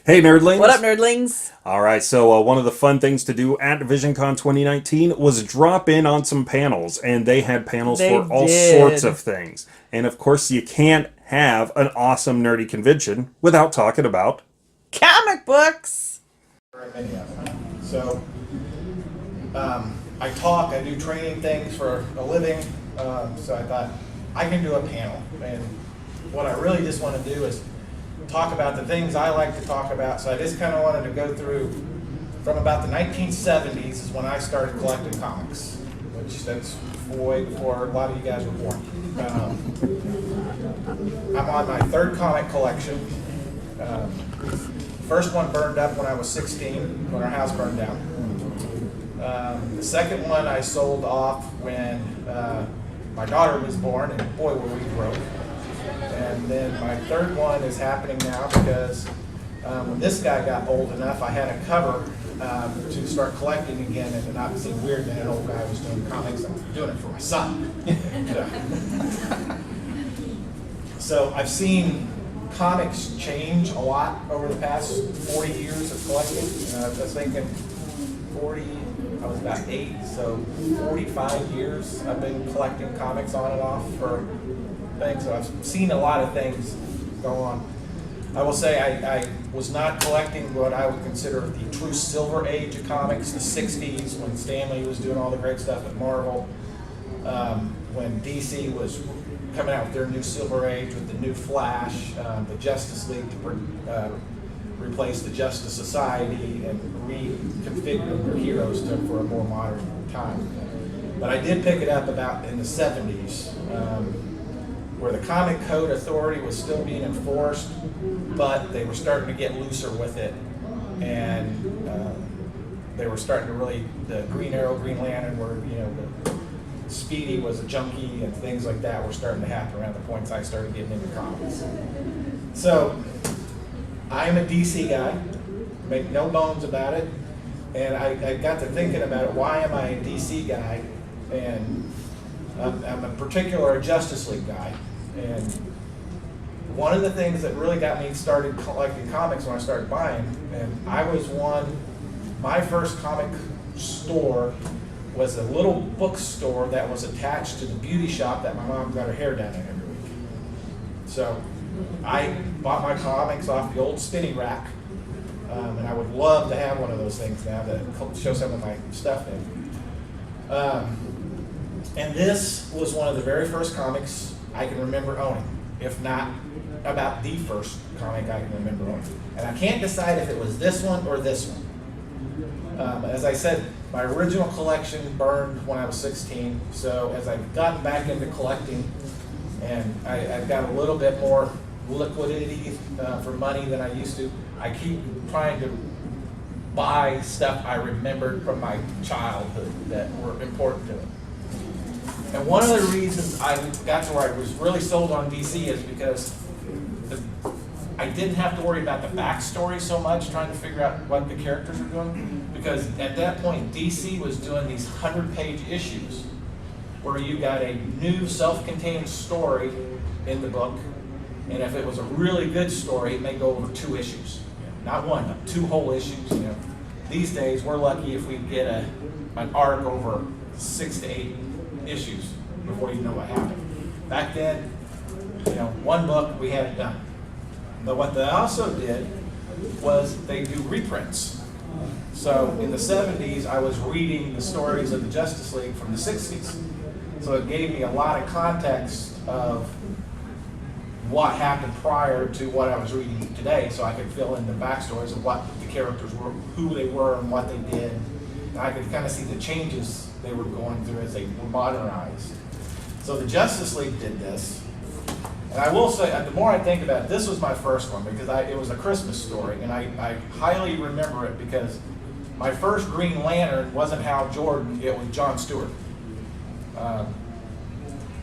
Hey, nerdlings. What up, nerdlings? All right, so one of the fun things to do at VisionCon 2019 was drop in on some panels, and they had panels They for all sorts of did. things. And of course, you can't have an awesome nerdy convention without talking about. Comic books! Very many of them. So I do training things for a living. So I thought I can do a panel. And what I really just want to do is talk about the things I like to talk about. So I just kind of wanted to go through from about the 1970s is when I started collecting comics, which that's way before a lot of you guys were born. I'm on my third comic collection. First one burned up when I was 16, when our house burned down. The second one I sold off when my daughter was born, and boy, were we broke. And then my third one is happening now because when this guy got old enough, I had a cover to start collecting again, and it not seem weird that an old guy was doing comics. I'm doing it for my son. So I've seen comics change a lot over the past 40 years of collecting. I was thinking 40, I was about 8, so 45 years I've been collecting comics on and off for things. So I've seen a lot of things go on. I will say I was not collecting what I would consider the true silver age of comics, the 60s, when Stanley was doing all the great stuff at Marvel, when DC was coming out with their new silver age with the new Flash, the Justice League to replace the Justice Society and reconfigure their heroes for a more modern time. But I did pick it up about in the 70s, where the Comic Code Authority was still being enforced, but they were starting to get looser with it, and they were starting to really, the Green Arrow, Green Lantern, where the Speedy was a junkie and things like that were starting to happen around the points I started getting into comics. So I'm a DC guy, make no bones about it, and I got to thinking about it. Why am I a DC guy? And I'm a particular Justice League guy. And one of the things that really got me started collecting comics when I started buying, and my first comic store was a little bookstore that was attached to the beauty shop that my mom got her hair done in every week. So I bought my comics off the old spinning rack, and I would love to have one of those things now to show some of my stuff in. And this was one of the very first comics I can remember owning, if not about the first comic I can remember owning. And I can't decide if it was this one or this one. As I said, my original collection burned when I was 16, so as I've gotten back into collecting and I've got a little bit more liquidity for money than I used to, I keep trying to buy stuff I remembered from my childhood that were important to me. And one of the reasons I got to where I was really sold on DC is because I didn't have to worry about the backstory so much, trying to figure out what the characters were doing. Because at that point, DC was doing these 100-page issues where you got a new self-contained story in the book. And if it was a really good story, it may go over 2 issues. Not one, but 2 whole issues. These days, we're lucky if we get an arc over 6 to 8 issues before you know what happened. Back then, 1 book, we had it done. But what they also did was they do reprints. So in the 70s, I was reading the stories of the Justice League from the 60s. So it gave me a lot of context of what happened prior to what I was reading today, so I could fill in the backstories of what the characters were, who they were, and what they did. And I could kind of see the changes they were going through as they were modernized. So the Justice League did this. And I will say, the more I think about it, this was my first one because it was a Christmas story, and I highly remember it because my first Green Lantern wasn't Hal Jordan, it was John Stewart.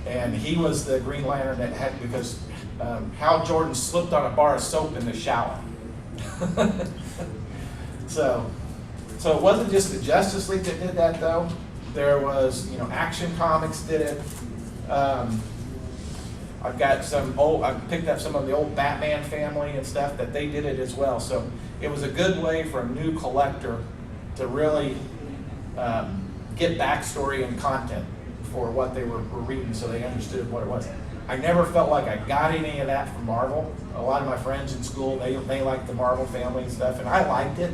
And he was the Green Lantern that had, because Hal Jordan slipped on a bar of soap in the shower. So it wasn't just the Justice League that did that, though. There was, Action Comics did it. I've got I picked up some of the old Batman family and stuff that they did it as well. So it was a good way for a new collector to really get backstory and content for what they were reading, so they understood what it was. I never felt like I got any of that from Marvel. A lot of my friends in school, they liked the Marvel family and stuff, and I liked it,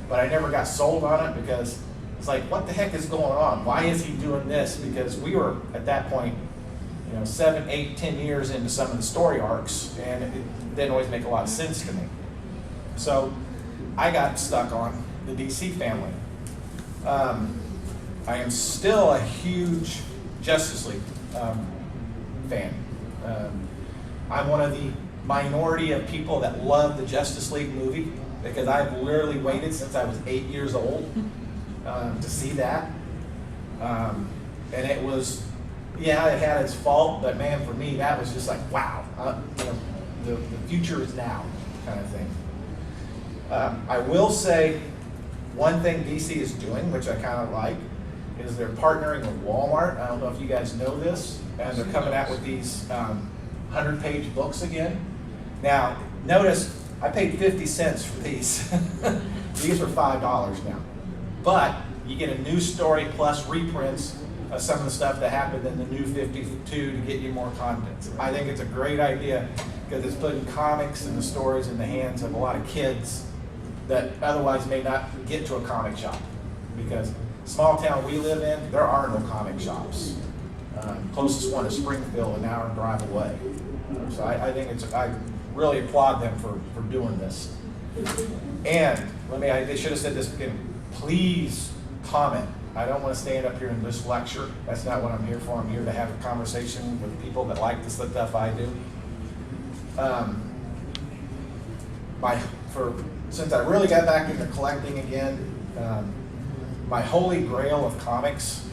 but I never got sold on it because it's like, what the heck is going on? Why is he doing this? Because we were, at that point, 7, 8, 10 years into some of the story arcs, and it didn't always make a lot of sense to me. So I got stuck on the DC family. I am still a huge Justice League fan. I'm one of the minority of people that love the Justice League movie because I've literally waited since I was 8 years old to see that. And it was, it had its fault, but man, for me, that was just like, wow, the future is now kind of thing. I will say one thing DC is doing, which I kind of like, is they're partnering with Walmart. I don't know if you guys know this, and they're coming out with these 100-page books again. Now, notice I paid 50 cents for these. These are $5 now. But you get a new story plus reprints of some of the stuff that happened in the new 52 to get you more content. I think it's a great idea because it's putting comics and the stories in the hands of a lot of kids that otherwise may not get to a comic shop. Because small town we live in, there are no comic shops. Closest one is Springfield, an hour drive away. So I think I really applaud them for doing this. And they should have said this again, please comment. I don't want to stand up here and just lecture. That's not what I'm here for. I'm here to have a conversation with people that like the stuff I do. Since I really got back into collecting again, my holy grail of comics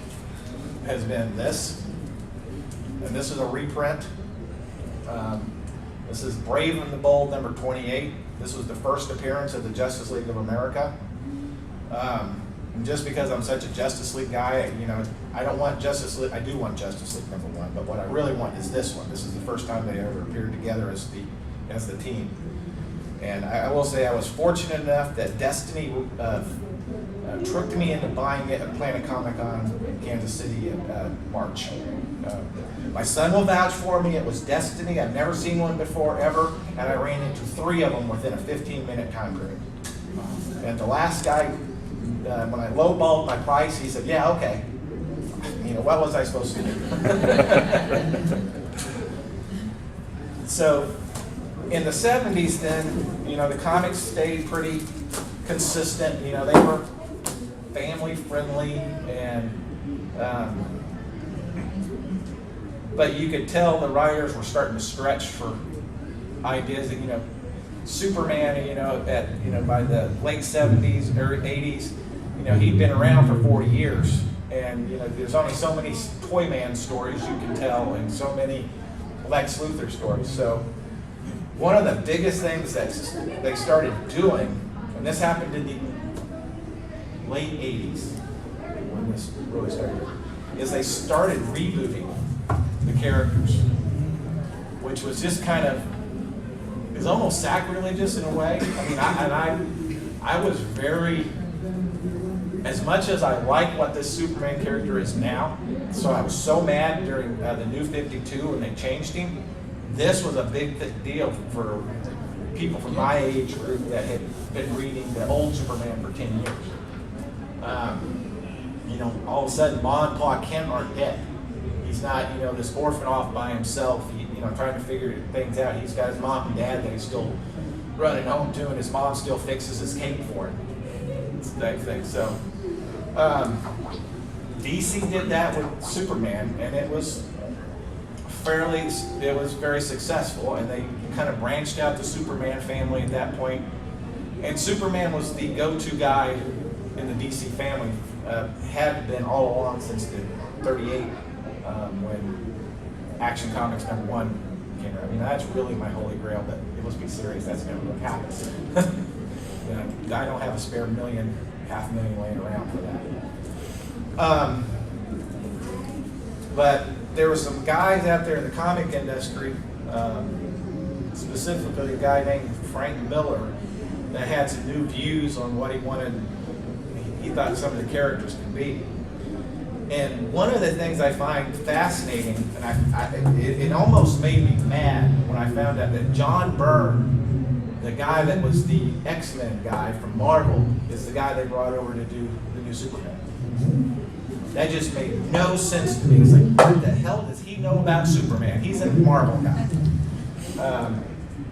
has been this. And this is a reprint. This is Brave and the Bold number 28. This was the first appearance of the Justice League of America. And just because I'm such a Justice League guy, I don't want Justice League. I do want Justice League number 1, but what I really want is this one. This is the first time they ever appeared together as the team. And I will say I was fortunate enough that Destiny tricked me into buying it at Planet Comic-Con in Kansas City in March. My son will vouch for me. It was Destiny. I've never seen one before, ever, and I ran into 3 of them within a 15-minute time period. And the last guy, when I lowballed my price, he said, yeah, okay. What was I supposed to do? So, in the 70s then, the comics stayed pretty consistent. They were family friendly and but you could tell the writers were starting to stretch for ideas that, Superman, by the late 70s, early 80s, he'd been around for 40 years. And, there's only so many Toyman stories you can tell and so many Lex Luthor stories. So one of the biggest things that they started doing, and this happened in the late 80s, when this really started, is they started rebooting the characters, which was just kind of, is almost sacrilegious in a way. I was very, as much as I like what this Superman character is now, so I was so mad during the New 52 when they changed him. This was a big deal for people from my age group that had been reading the old Superman for 10 years. All of a sudden, Ma and Pa Kent aren't dead. He's not, this orphan off by himself, trying to figure things out. He's got his mom and dad that he's still running home to, and his mom still fixes his cape for him. It's that thing. So, DC did that with Superman, and it was very successful, and they kind of branched out the Superman family at that point. And Superman was the go-to guy in the DC family, had been all along since the 38, when Action Comics number 1 came out. That's really my holy grail, but let's be serious, that's never going to happen. I don't have a spare $1 million, $500,000 laying around for that. But there were some guys out there in the comic industry, specifically a guy named Frank Miller, that had some new views on what he wanted, he thought some of the characters could be. And one of the things I find fascinating, and it almost made me mad when I found out that John Byrne, the guy that was the X-Men guy from Marvel, is the guy they brought over to do the new Superman. That just made no sense to me. It's like, what the hell does he know about Superman? He's a Marvel guy.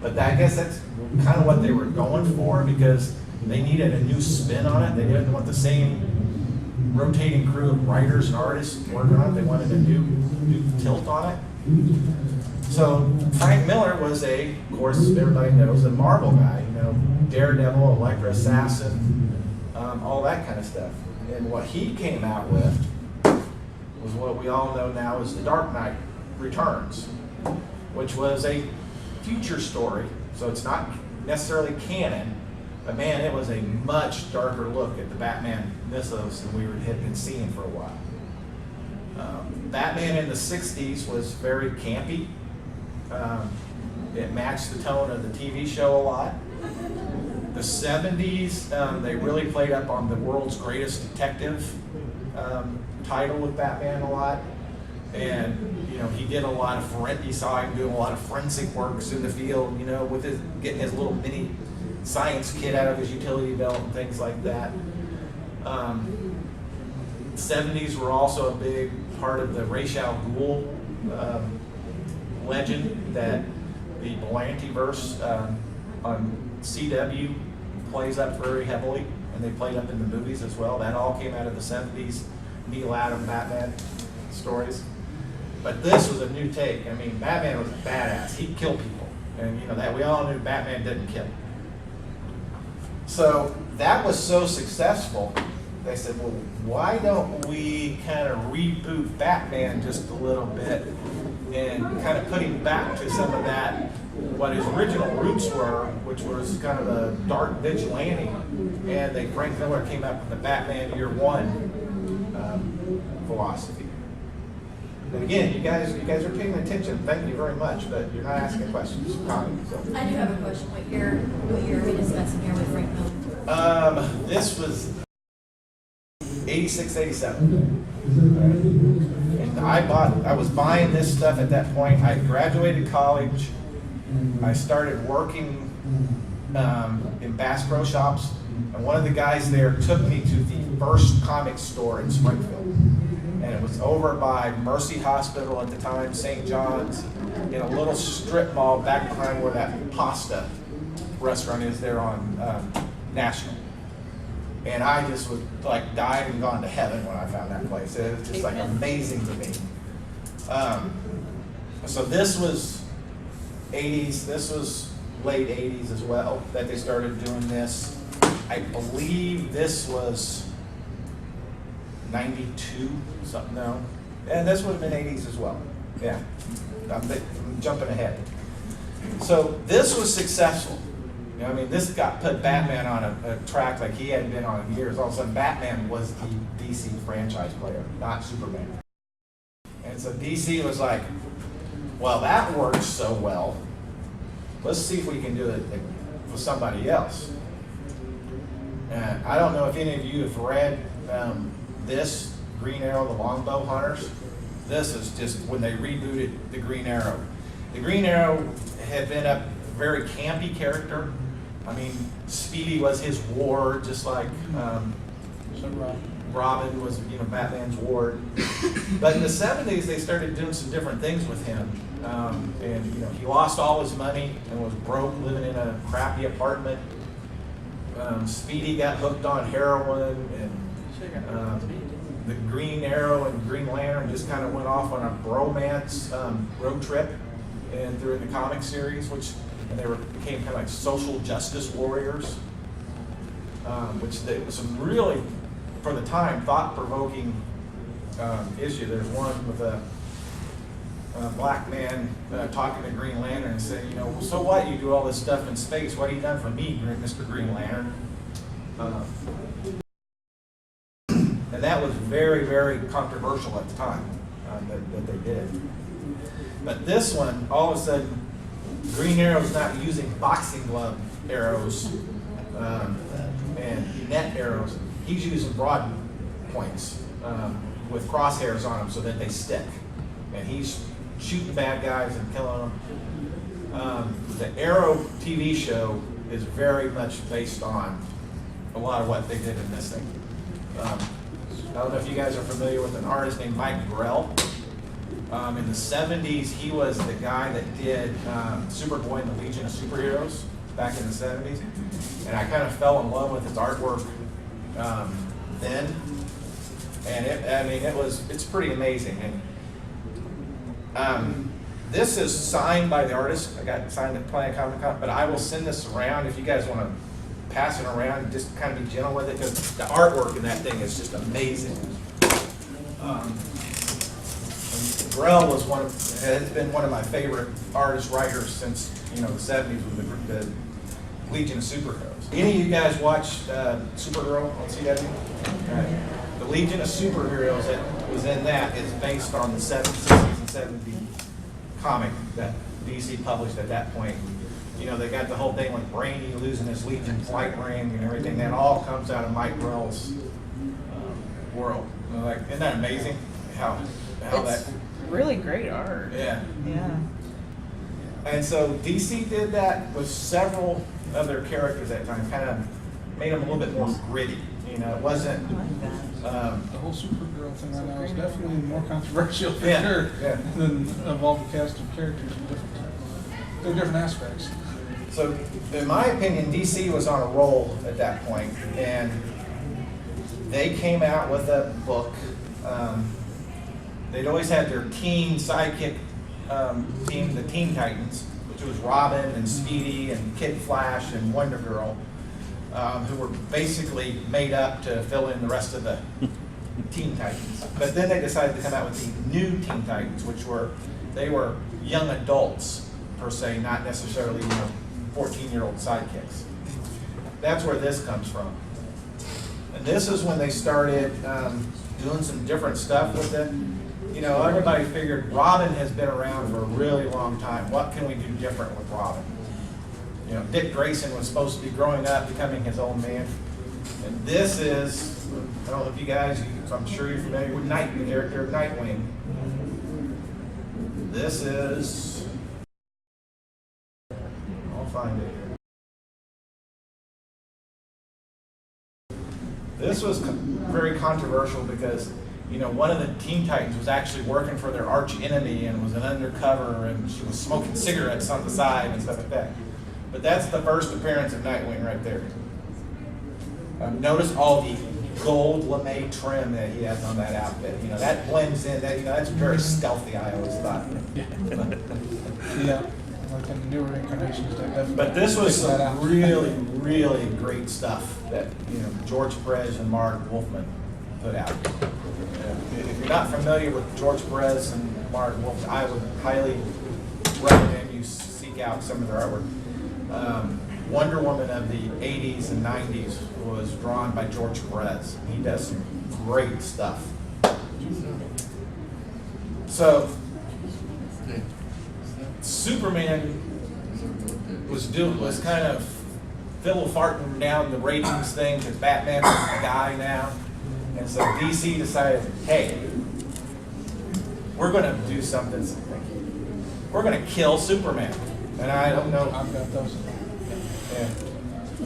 But I guess that's kind of what they were going for, because they needed a new spin on it. They didn't want the same rotating crew of writers and artists working on it. They wanted a new tilt on it. So Frank Miller was of course, everybody knows, a Marvel guy. You know, Daredevil, Electra Assassin, all that kind of stuff. And what he came out with was what we all know now as The Dark Knight Returns, which was a future story. So it's not necessarily canon, but man, it was a much darker look at the Batman mythos than we had been seeing for a while. Batman in the 60s was very campy. It matched the tone of the TV show a lot. The 70s, they really played up on the world's greatest detective title with Batman a lot. And, you know, he did a lot of, you saw him doing a lot of forensic works in the field, you know, with getting his little mini science kit out of his utility belt and things like that. 70s were also a big part of the Ra's al Ghul legend that the Belantiverse on CW plays up very heavily, and they played up in the movies as well. That all came out of the 70s Neil Adams Batman stories. But this was a new take. I mean, Batman was a badass. He'd kill people. And you know that we all knew Batman didn't kill. So that was so successful, they said, well, why don't we kind of reboot Batman just a little bit and kind of put him back to some of that, what his original roots were, which was kind of a dark vigilante. And Frank Miller came up with the Batman Year One philosophy. And again, you guys are paying attention. Thank you very much, but you're not asking questions. So. I do have a question. What year are we discussing here with Frank Miller? This was 86, 87. And I was buying this stuff at that point. I graduated college. I started working in Bass Pro Shops, and one of the guys there took me to the first comic store in Springfield. And it was over by Mercy Hospital at the time, St. John's, in a little strip mall back behind where that pasta restaurant is there on National. And I just was like died and gone to heaven when I found that place. It was just like amazing to me. So this was 80s, this was late 80s as well that they started doing this. I believe this was 92, something, no. And this would have been 80s as well. Yeah, I'm jumping ahead. So this was successful. You know, I mean, this put Batman on a track like he hadn't been on in years. All of a sudden, Batman was the DC franchise player, not Superman. And so DC was like, well, that works so well. Let's see if we can do it with somebody else. And I don't know if any of you have read this, Green Arrow, the Longbow Hunters. This is just when they rebooted the Green Arrow. The Green Arrow had been a very campy character. I mean, Speedy was his ward, just like Robin was, you know, Batman's ward. But in the 70s, they started doing some different things with him. And you know, he lost all his money and was broke, living in a crappy apartment. Speedy got hooked on heroin, and the Green Arrow and Green Lantern just kind of went off on a bromance road trip, and through the comic series, and they became kind of like social justice warriors, which was some really, for the time, thought-provoking issue. There's one with a black man talking to Green Lantern and saying, you know, well, so what? You do all this stuff in space. What have you done for me, Mr. Green Lantern? And that was very, very controversial at the time. that they did. But this one, all of a sudden, Green Arrow's not using boxing glove arrows and net arrows. He's using broad points with crosshairs on them so that they stick. And he's shooting bad guys and killing them. The Arrow TV show is very much based on a lot of what they did in this thing. I don't know if you guys are familiar with an artist named Mike Grell. In the 70s, he was the guy that did Superboy and the Legion of Superheroes back in the 70s. And I kind of fell in love with his artwork then. And it's pretty amazing. And this is signed by the artist. I got signed at Planet Comic Con, but I will send this around if you guys want to pass it around. Just kind of be gentle with it because the artwork in that thing is just amazing. Grell has been one of my favorite artist writers since the 70s with the Legion of Superheroes. Any of you guys watch Supergirl on CW? The Legion of Superheroes that was in that is based on the 60s and 70s comic that DC published at that point. They got the whole thing with Brainy losing his Legion flight ring and everything. That all comes out of Mike Grell's world. Isn't that amazing? How It's really great art. Yeah. Yeah. And so DC did that with several other characters at that time, kind of made them a little bit more gritty. It wasn't. I like that. The whole Supergirl thing right now is definitely more controversial for Yeah, sure yeah. than of all the cast of characters in different aspects. So, in my opinion, DC was on a roll at that point, and they came out with a book. They'd always had their teen sidekick team, the Teen Titans, which was Robin and Speedy and Kid Flash and Wonder Girl, who were basically made up to fill in the rest of the Teen Titans. But then they decided to come out with the new Teen Titans, which were young adults per se, not necessarily 14-year-old sidekicks. That's where this comes from. And this is when they started doing some different stuff with it. Everybody figured Robin has been around for a really long time. What can we do different with Robin? Dick Grayson was supposed to be growing up, becoming his own man. And this is, I don't know if you guys, I'm sure you're familiar with the character of Nightwing. This is, I'll find it here. This was very controversial because, one of the Teen Titans was actually working for their arch enemy and was an undercover, and she was smoking cigarettes on the side and stuff like that. But that's the first appearance of Nightwing right there. Notice all the gold lame trim that he has on that outfit. That blends in. That's very stealthy, I always thought. Yeah, like in the newer incarnations, they definitely. But this was picked that some out. really, really great stuff that George Perez and Mark Wolfman put out. If you're not familiar with George Perez and Mark Wolfman, I would highly recommend you seek out some of their artwork. Wonder Woman of the 80s and 90s was drawn by George Perez. He does some great stuff. So, Superman was kind of fiddle-farting down the ratings thing because Batman was the guy now. And so DC decided, hey, we're going to do something. We're going to kill Superman. And I don't know. I've got those. Yeah.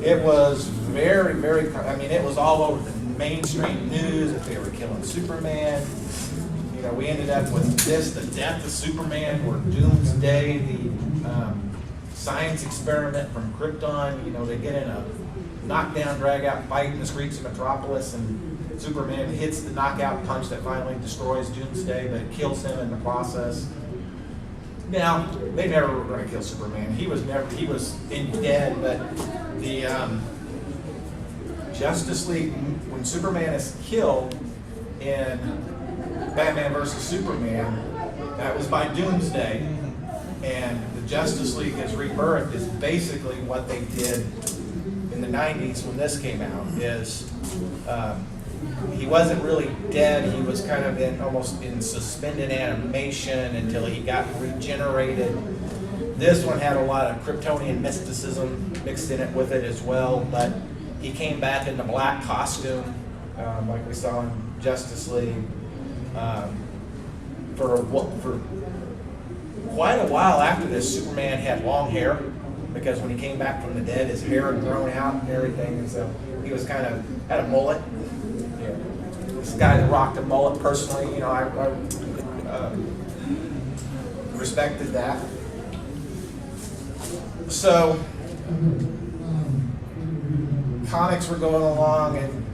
It was very, very, it was all over the mainstream news that they were killing Superman. We ended up with this, the death of Superman, or Doomsday, the science experiment from Krypton. They get in a knockdown, drag-out fight in the streets of Metropolis, and Superman hits the knockout punch that finally destroys Doomsday, but it kills him in the process. Now, they never were going to kill Superman. He was dead, but the Justice League, when Superman is killed in Batman vs. Superman, that was by Doomsday, and the Justice League is rebirthed is basically what they did in the 90s when this came out, is he wasn't really dead. He was kind of almost in suspended animation until he got regenerated. This one had a lot of Kryptonian mysticism mixed in it with it as well, but he came back in the black costume, like we saw in Justice League, for quite a while after this. Superman had long hair, because when he came back from the dead, his hair had grown out and everything, and so he was kind of had a mullet. Yeah. This guy that rocked a mullet, personally, you know, I respected that. So comics were going along, and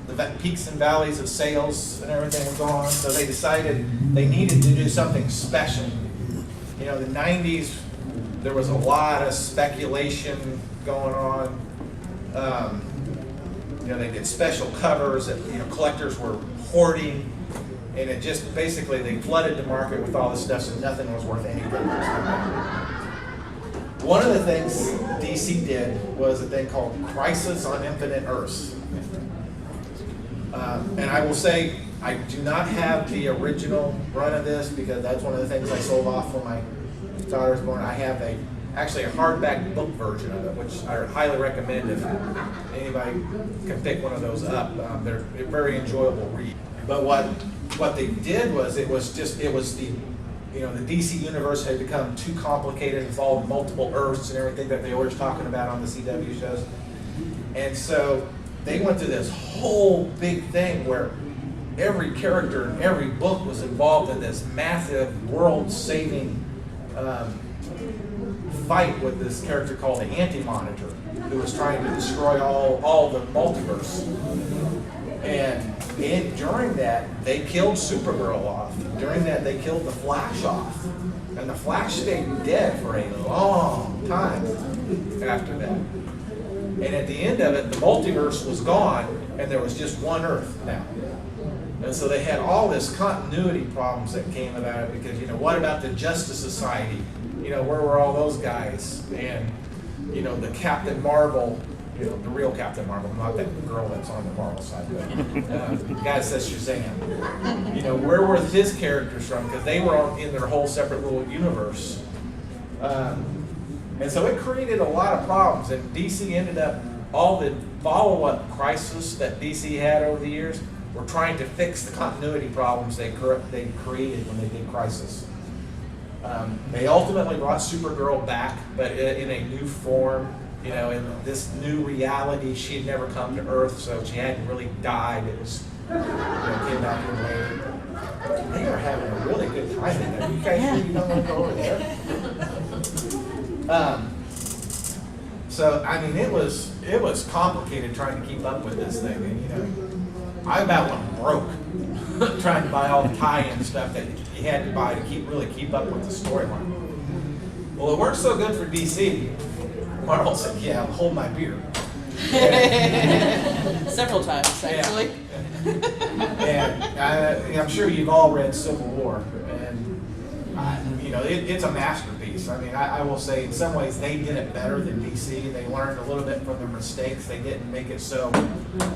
the peaks and valleys of sales and everything were going on, so they decided they needed to do something special. You know, the 90s, there was a lot of speculation going on. You know, they did special covers that, you know, collectors were hoarding, and it just basically, they flooded the market with all this stuff, so nothing was worth anything. One of the things DC did was a thing called Crisis on Infinite Earths. And I will say, I do not have the original run of this, because that's one of the things I sold off when my daughter was born. I have actually a hardback book version of it, which I highly recommend if anybody can pick one of those up. They're a very enjoyable read. But what they did was, it was the, you know, the DC universe had become too complicated with all the multiple Earths and everything that they were always talking about on the CW shows. And so they went through this whole big thing where every character in every book was involved in this massive world-saving fight with this character called the Anti-Monitor, who was trying to destroy all the multiverse. And during that, they killed Supergirl off. During that, they killed the Flash off. And the Flash stayed dead for a long time after that. And at the end of it, the multiverse was gone, and there was just one Earth now. And so they had all this continuity problems that came about it, because, you know, what about the Justice Society? You know, where were all those guys? And, you know, the Captain Marvel, you know, the real Captain Marvel, not that girl that's on the Marvel side, but the guy that says Shazam. You know, where were his characters from? Because they were all in their whole separate little universe. And so it created a lot of problems, and DC ended up, all the follow-up crisis that DC had over the years were trying to fix the continuity problems they created when they did Crisis. They ultimately brought Supergirl back, but in a new form. You know, in this new reality, she had never come to Earth, so she hadn't really died. It was, you know, came back in later. They are having a really good time in there. You guys sure you don't want to go over there? So I mean, it was complicated trying to keep up with this thing, and you know, I about went broke trying to buy all the tie-in stuff that you had to buy to really keep up with the storyline. Well, it worked so good for DC. Marvel said, "Yeah, hold my beer." Several times, actually. And I'm sure you've all read Civil War, and you know, it's a masterpiece. I mean, I will say, in some ways, they did it better than DC. They learned a little bit from their mistakes. They didn't make it so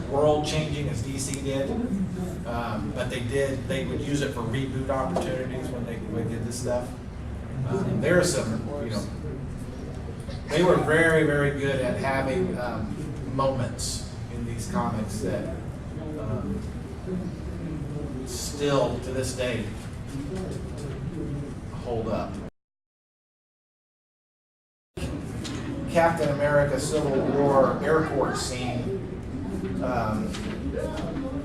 world-changing as DC did, but they would use it for reboot opportunities when they did this stuff. There are some, you know, they were very, very good at having moments in these comics that still, to this day, hold up. Captain America Civil War airport scene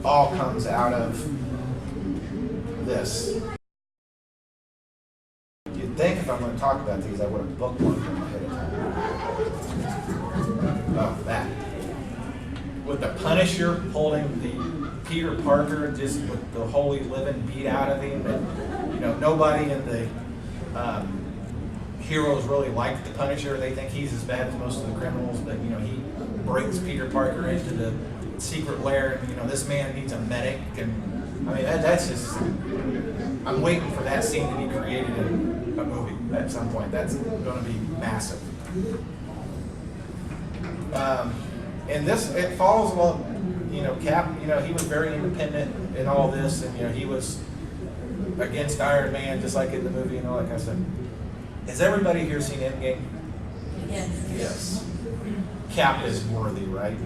all comes out of this. You'd think if I'm going to talk about these, I would have bookmarked them ahead of time. Oh, that. With the Punisher holding the Peter Parker, just with the holy living beat out of him, and you know, nobody in the heroes really like the Punisher. They think he's as bad as most of the criminals, but you know, he brings Peter Parker into the secret lair, and you know, this man needs a medic, and I mean, that's just, I'm waiting for that scene to be created in a movie at some point. That's going to be massive. And this, it follows along Cap, he was very independent in all this, and he was against Iron Man, just like in the movie and all that kind of stuff. Has everybody here seen Endgame? Yes. Yes. Cap is worthy, right?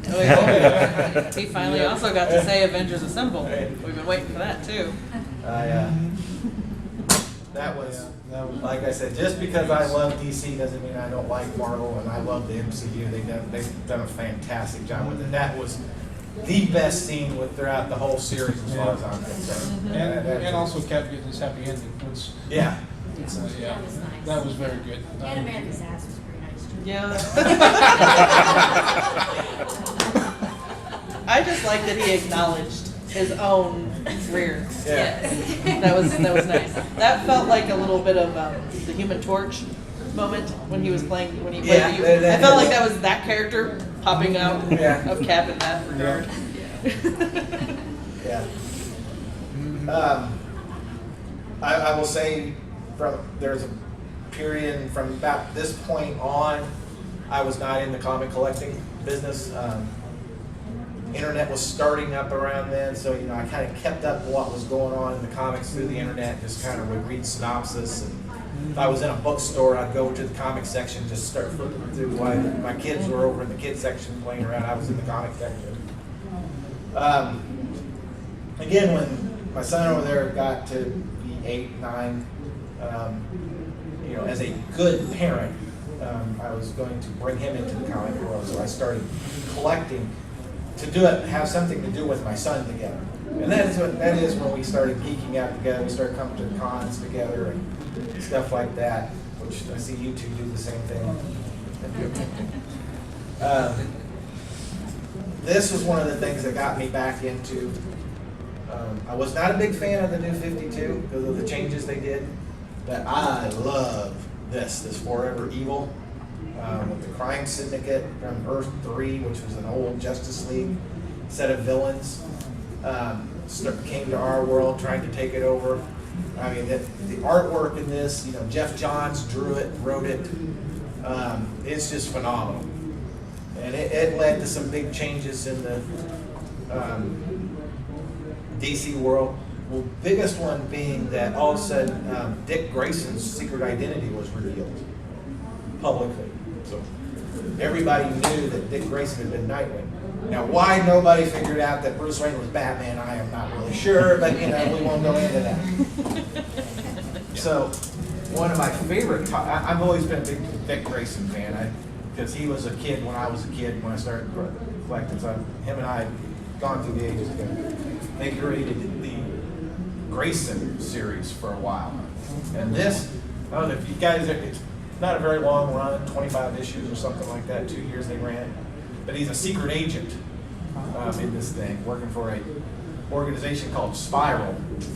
Oh, yeah. He finally also got to say Avengers Assemble. We've been waiting for that too. That was, like I said, just because I love DC doesn't mean I don't like Marvel, and I love the MCU. They've done a fantastic job with it. That was the best scene throughout the whole series, as far as I'm concerned. And also Cap getting his happy ending, which yeah. yeah, That was nice. that was very good. And America's ass was pretty nice too. Yeah. I just like that he acknowledged his own career. Yeah. That was nice. That felt like a little bit of the Human Torch moment when he was playing I felt like that was that character popping out of Cap in that regard. Yeah. I will say there's a period from about this point on, I was not in the comic collecting business. Internet was starting up around then, so I kind of kept up with what was going on in the comics through the internet. Just kind of would read synopsis, and if I was in a bookstore, I'd go to the comic section, just start flipping through. While my kids were over in the kids section playing around, I was in the comic section. Again, when my son over there got to be 8, 9, as a good parent, I was going to bring him into the comic world, so I started collecting to have something to do with my son together. And that is when we started geeking out together. We started coming to cons together and stuff like that, which I see you two do the same thing. This was one of the things that got me back into. I was not a big fan of the New 52 because of the changes they did, but I love this Forever Evil. With the crime syndicate from Earth 3, which was an old Justice League set of villains, came to our world trying to take it over. I mean, the artwork in this, Jeff Johns drew it, wrote it. It's just phenomenal. And it led to some big changes in the DC world. Well, biggest one being that all of a sudden Dick Grayson's secret identity was revealed publicly. So everybody knew that Dick Grayson had been Nightwing. Now, why nobody figured out that Bruce Wayne was Batman, I am not really sure, but we won't go into that. So, one of my favorite, I've always been a big Dick Grayson fan, because he was a kid when I was a kid when I started collecting. So him and I had gone through the ages together. They created the Grayson series for a while, and this, I don't know if you guys it's not a very long run, 25 issues or something like that, 2 years they ran it. But he's a secret agent in this thing, working for a organization called Spiral,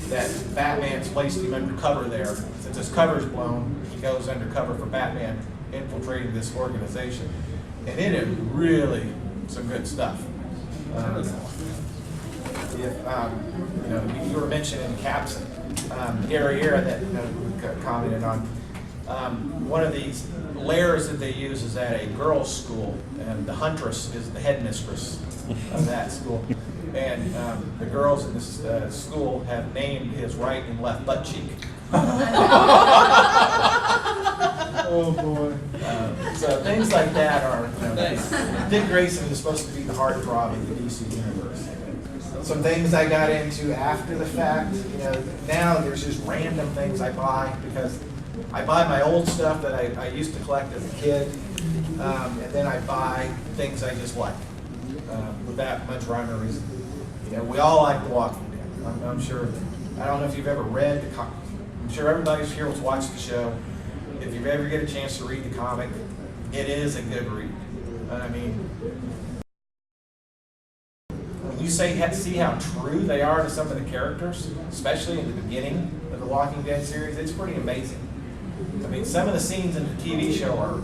that Batman's placed him undercover there. Since his cover's blown, he goes undercover for Batman infiltrating this organization. And it is really some good stuff. You were mentioning Cap's area that we commented on. One of these lairs that they use is at a girls' school, and the Huntress is the headmistress of that school. And the girls in this school have named his right and left butt cheek. Oh boy. So things like that are. Nice. Dick Grayson is supposed to be the heartthrob of the DC universe. Some things I got into after the fact. Now there's just random things I buy because I buy my old stuff that I used to collect as a kid, and then I buy things I just like without much rhyme or reason. We all like The Walking Dead. I'm sure. I don't know if you've ever read the comic. I'm sure everybody here has watched the show. If you ever get a chance to read the comic, it is a good read. I mean, when you see how true they are to some of the characters, especially in the beginning of the Walking Dead series, it's pretty amazing. I mean, some of the scenes in the TV show are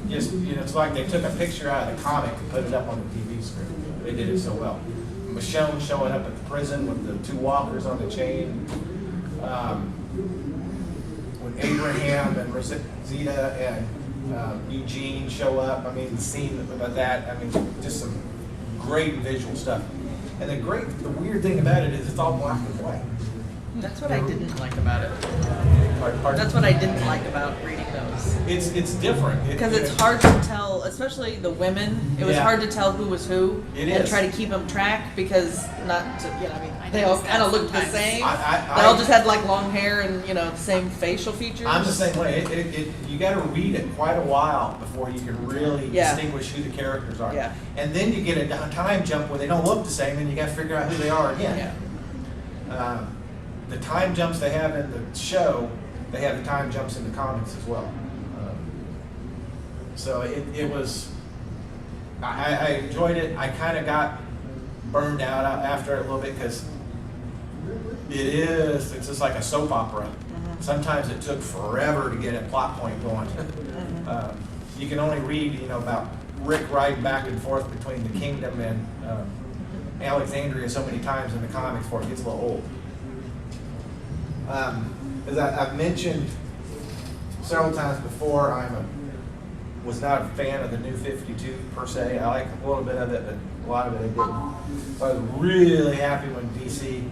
just, it's like they took a picture out of the comic and put it up on the TV screen. They did it so well. Michonne showing up at the prison with the 2 walkers on the chain. When Abraham and Rosita and Eugene show up, I mean, the scene about that, I mean, just some great visual stuff. And the weird thing about it is it's all black and white. That's what I didn't like about it. Pardon? That's what I didn't like about reading those. It's different. Because it's hard to tell, especially the women. It was Yeah. hard to tell who was who It and is. try to keep them track because not to, I mean, they all kind of looked the same. I- They all just had like long hair and the same facial features. I'm the same way. You got to read it quite a while before you can really Yeah. distinguish who the characters are. Yeah. And then you get a time jump where they don't look the same, and you got to figure out who they are again. Yeah. The time jumps they have in the show, they have the time jumps in the comics as well. So it was. I enjoyed it. I kind of got burned out after it a little bit because it's just like a soap opera. Mm-hmm. Sometimes it took forever to get a plot point going. You can only read, about Rick riding back and forth between the kingdom and Alexandria so many times in the comics before it gets a little old. As I've mentioned several times before, was not a fan of the New 52 per se. I liked a little bit of it, but a lot of it I didn't. So I was really happy when DC,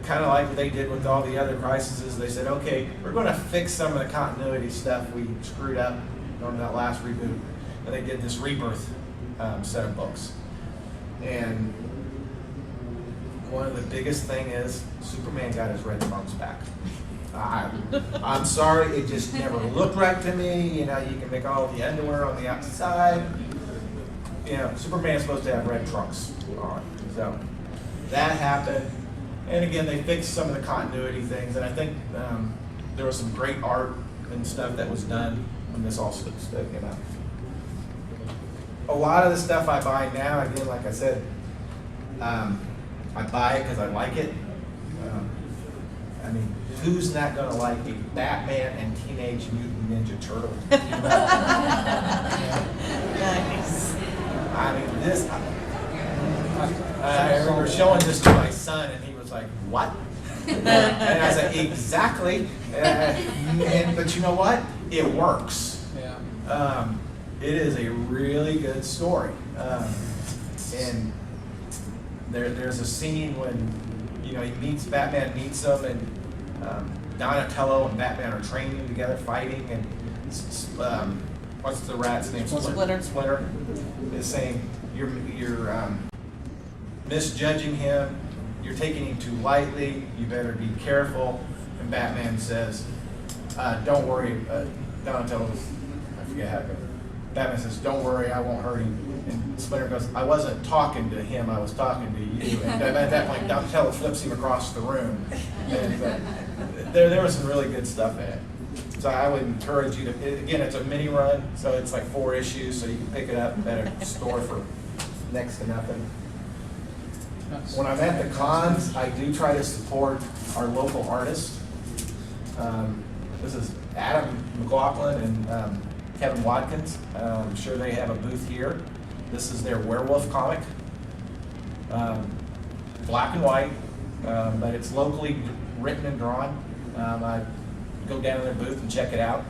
kind of like what they did with all the other crises, they said, okay, we're going to fix some of the continuity stuff we screwed up on that last reboot. And they did this Rebirth set of books. And one of the biggest thing is Superman got his red trunks back. I'm sorry, it just never looked right to me. You can make all the underwear on the outside. Superman's supposed to have red trunks on. So that happened. And again, they fixed some of the continuity things. And I think there was some great art and stuff that was done when this all came out. A lot of the stuff I buy now, again, like I said, I buy it because I like it. I mean, who's not going to like a Batman and Teenage Mutant Ninja Turtle? Nice. I mean, this. I remember showing this to my son, and he was like, "What?" And I was like, "Exactly." But you know what? It works. Yeah. It is a really good story, and there's a scene when Batman meets him, and Donatello and Batman are training together, fighting, and what's the rat's name? Splinter. Splinter is saying you're misjudging him. You're taking him too lightly. You better be careful. And Batman says, "Don't worry." Donatello's, I forget how it goes. Batman says, "Don't worry, I won't hurt him." And Splinter goes, "I wasn't talking to him, I was talking to you." And at that point, Donatello flips him across the room. And there was some really good stuff in it. So I would encourage you to, again, it's a mini run, so it's like 4 issues, so you can pick it up at a store for next to nothing. When I'm at the cons, I do try to support our local artists. This is Adam McLaughlin and Kevin Watkins. I'm sure they have a booth here. This is their werewolf comic. Black and white, but it's locally written and drawn. I go down to their booth and check it out.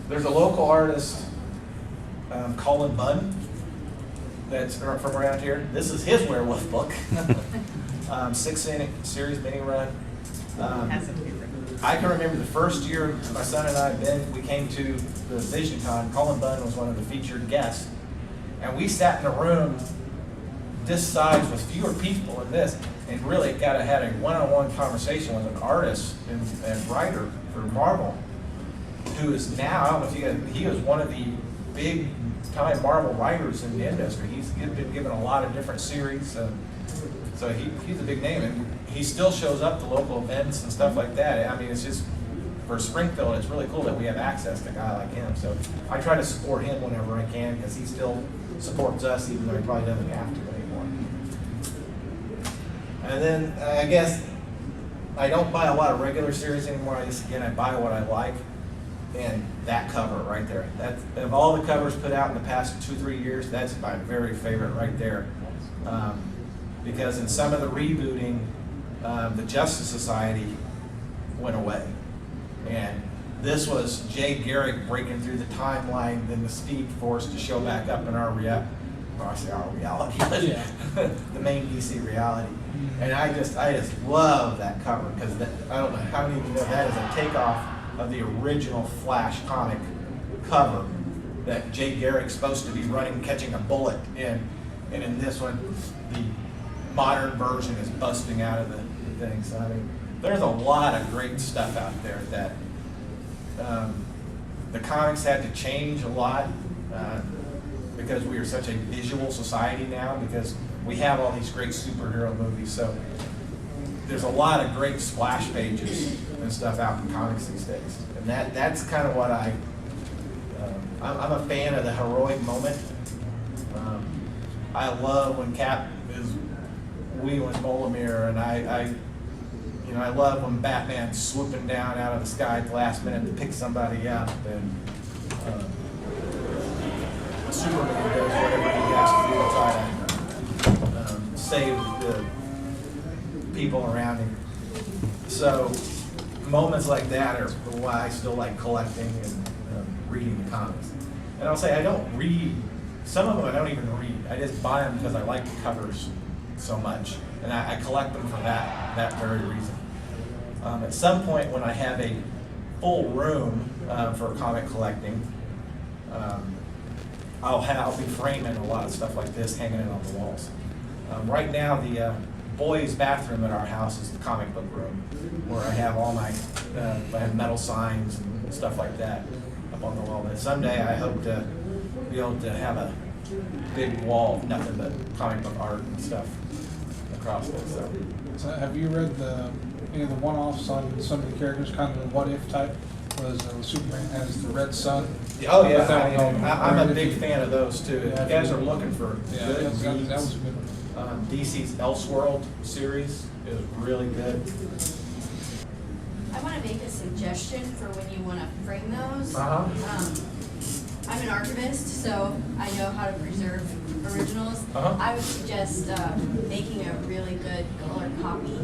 There's a local artist, Colin Bunn, that's from around here. This is his werewolf book. 6-series mini run. I can remember the first year my son and I we came to the VisionCon. Colin Bunn was one of the featured guests, and we sat in a room this size with fewer people in this, and really had a one-on-one conversation with an artist and writer for Marvel, who is now, I don't know if you guys, he was one of the big time Marvel writers in the industry. He's been given a lot of different series, so he's a big name, and he still shows up to local events and stuff like that. I mean, it's just, for Springfield, it's really cool that we have access to a guy like him. So I try to support him whenever I can, because he still supports us, even though he probably doesn't have to anymore. And then I guess I don't buy a lot of regular series anymore. I buy what I like. And that cover right there, of all the covers put out in the past 2-3 years, that's my very favorite right there. Because in some of the rebooting, the Justice Society went away. And this was Jay Garrick breaking through the timeline, then the Speed Force to show back up in our reality, but Yeah. the main DC reality. And I just love that cover because I don't know how many of you know that is a takeoff of the original Flash comic cover that Jay Garrick's supposed to be running, catching a bullet in, and in this one, the modern version is busting out of the thing. So I mean, there's a lot of great stuff out there that the comics had to change a lot because we are such a visual society now, because we have all these great superhero movies. So there's a lot of great splash pages and stuff out in comics these days, and that's kind of what I'm a fan of the heroic moment. I love when Cap is wheeling Molamir, and I love when Batman's swooping down out of the sky at the last minute to pick somebody up, and Superman does whatever he has to do to try to save the people around him. So moments like that are why I still like collecting and reading the comics. And I'll say I don't read, some of them I don't even read. I just buy them because I like the covers so much. And I collect them for that very reason. At some point when I have a full room for comic collecting, I'll be framing a lot of stuff like this, hanging it on the walls. Right now, the boys' bathroom at our house is the comic book room, where I have all my I have metal signs and stuff like that up on the wall. But someday I hope to be able to have a big wall of nothing but comic book art and stuff across it. So have you read any of the one-offs on some of the characters, kind of the what-if type? Was Superman has the red sun? Oh yeah, I'm a big fan of those too. If Yeah, you guys are looking for good that was a reads, good one. DC's Elseworld series is really good. I want to make a suggestion for when you want to frame those. I'm an archivist, so I know how to preserve originals. I would suggest making a really good color copy,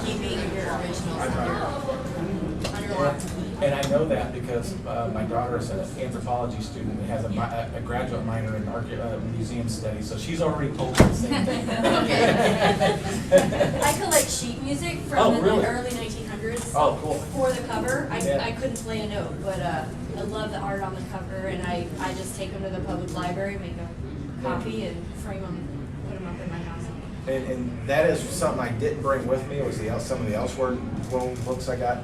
keeping your originals under lock and key. And I know that because my daughter is an anthropology student and has a graduate minor in museum studies, so she's already told me the same thing. Okay. I collect sheet music from really? the early 1900s. Oh, cool. For the cover, Yeah. I couldn't play a note, but I love the art on the cover, and I just take them to the public library, make a copy, and frame them, put them up in my house. And that is something I didn't bring with me, was some of the Elseworld books I got.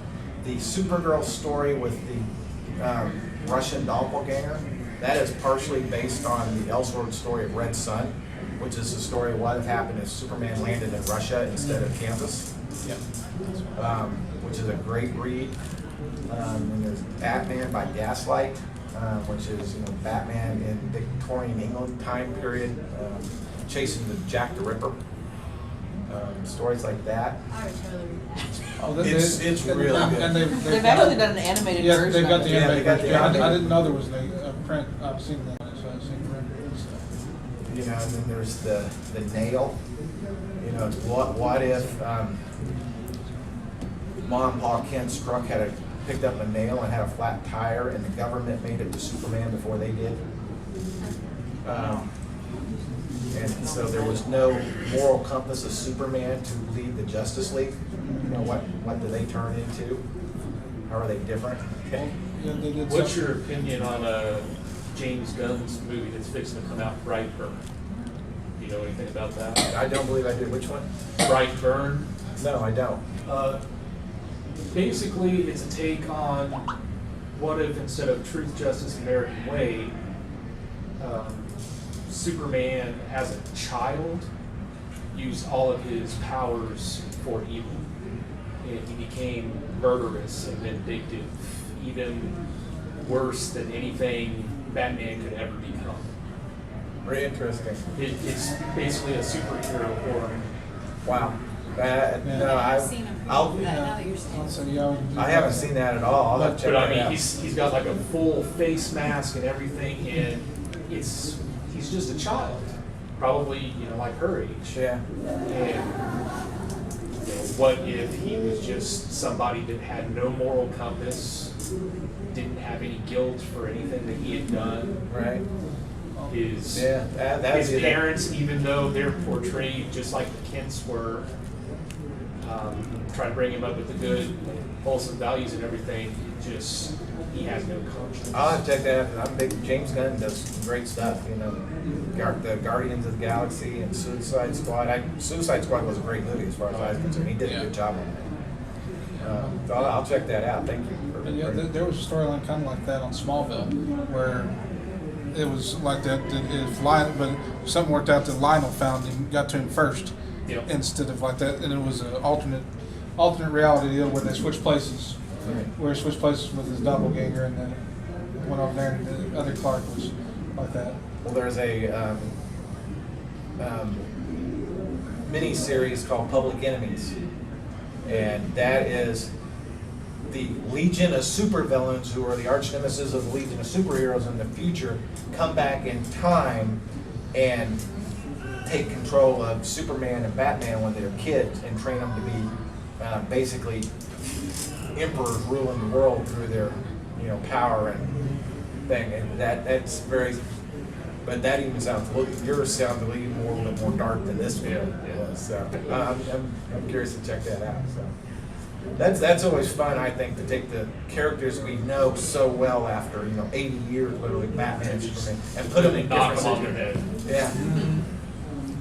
The Supergirl story with the Russian doppelganger, that is partially based on the Elseworld story of Red Sun, which is the story of what had happened if Superman landed in Russia instead of Kansas, which is a great read. And there's Batman by Gaslight, which is Batman in Victorian England time period, chasing the Jack the Ripper. Stories like that. I would totally read that. Oh, It's really good. And They've actually done an animated Yeah, version. they've got of the it. animated got the version. animated. I didn't know there was a print. I've seen that, so I've seen print and stuff. And then there's the nail. It's what if Mom and Pa Kent's truck picked up a nail and had a flat tire, and the government made it to Superman before they did. And so there was no moral compass of Superman to lead the Justice League. What do they turn into? How are they different? Yeah, they did What's some- your opinion on James Gunn's movie that's fixing to come out, Brightburn? Do you know anything about that? I don't believe I did. Which one? Brightburn. No, I don't. Basically, it's a take on what if instead of Truth, Justice, American Way, Superman as a child used all of his powers for evil. And he became murderous and vindictive, even worse than anything Batman could ever become. Very interesting. It's basically a superhero for him. Wow. I've seen him. I'll- Now that you're saying. Also, yeah, I haven't seen that at all. I'll have to check But I that mean, out. he's got like a full face mask and everything, and he's just a child, probably like her age. Yeah. And what if he was just somebody that had no moral compass, didn't have any guilt for anything that he had done. Right. His His parents, even though they're portrayed just like the Kents were, try to bring him up with the good, wholesome values and everything. Just he has no conscience. I'll have to check that out. I'm big. James Gunn does some great stuff. You know, the Guardians of the Galaxy and Suicide Squad. Suicide Squad was a great movie as far as I was concerned. He did a good job on that. So I'll check that out. Thank you. There was a storyline kind of like that on Smallville, where it was like that. If Lionel, but something worked out that Lionel found him, got to him first, instead of like that, and it was an alternate reality deal where they switched places. Where he switched places with his doppelganger, and then went over there, and the other Clark was like that. Well, there's a mini series called Public Enemies, and that is the Legion of supervillains who are the arch nemesis of the Legion of superheroes in the future come back in time and take control of Superman and Batman when they're kids and train them to be basically emperors ruling the world through their, power and thing, and that's very. But that even sounds. Yours sounds a little bit more dark than this one was. So I'm curious to check that out. So that's always fun. I think to take the characters we know so well after 80 years, literally Batman and Superman, and put them in different situations. Yeah.